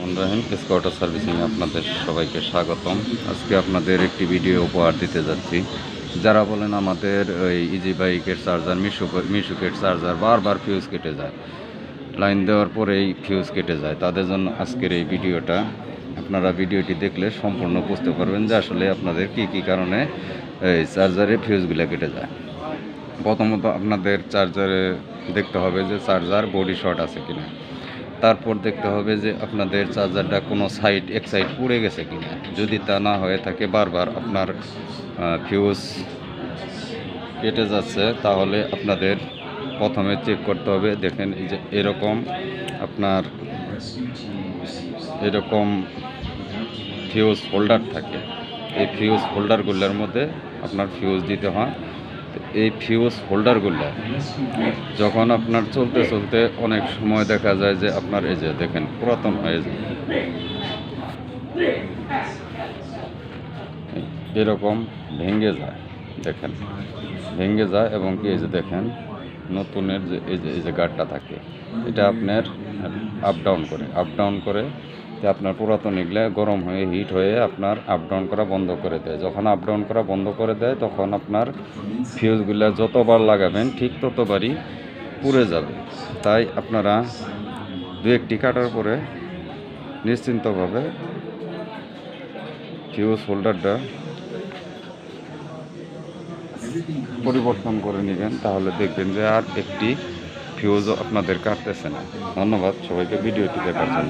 রহমানির রহিম। স্কোয়াটার সার্ভিসিং আপনাদের সবাইকে স্বাগতম। আজকে আপনাদের একটি ভিডিও উপহার দিতে যাচ্ছি। যারা বলেন আমাদের ওই ইজি বাইকের চার্জার মিশুকের চার্জার বারবার ফিউজ কেটে যায়, লাইন দেওয়ার পরেই ফিউজ কেটে যায়, তাদের জন্য আজকের এই ভিডিওটা। আপনারা ভিডিওটি দেখলে সম্পূর্ণ বুঝতে পারবেন যে আসলে আপনাদের কী কারণে এই চার্জারে ফিউজগুলো কেটে যায়। প্রথমত আপনাদের চার্জারে দেখতে হবে যে চার্জার বডি শর্ট আছে কিনা। তারপর দেখতে হবে যে আপনাদের চার্জারটা কোনো এক সাইড পুড়ে গেছে কিনা। যদি তা না হয়ে থাকে, বারবার আপনার ফিউজ কেটে যাচ্ছে, তাহলে আপনাদের প্রথমে চেক করতে হবে। দেখেন এই যে এরকম ফিউজ হোল্ডার থাকে। এই ফিউজ হোল্ডারগুলোর মধ্যে আপনার ফিউজ দিতে হয়। এই ফিউজ হোল্ডারগুলো যখন আপনার চলতে অনেক সময় দেখা যায় যে আপনার এই যে দেখেন পুরাতন হয়ে যায়, এরকম ভেঙে যায়, দেখেন ভেঙে যায়। এবং কি এই যে দেখেন নতুনের যে এই যে গার্ডটা থাকে, এটা আপনার আপ ডাউন করে আপনার পুরাতন এগুলো গরম হয়ে হিট হয়ে আপনার আপ ডাউন করা বন্ধ করে দেয়। যখন আপ ডাউন করা বন্ধ করে দেয়, তখন আপনার ফিউজগুলো যতবার লাগাবেন ঠিক ততবারই পুড়ে যাবে। তাই আপনারা দু একটি কাটার পরে নিশ্চিন্তভাবে ফিউজ হোল্ডারটা পরিবর্তন করে নেবেন, তাহলে দেখবেন যে আর একটি ফিউজও আপনাদের কাটতেছে না। ধন্যবাদ সবাইকে ভিডিওটি দেখার জন্য।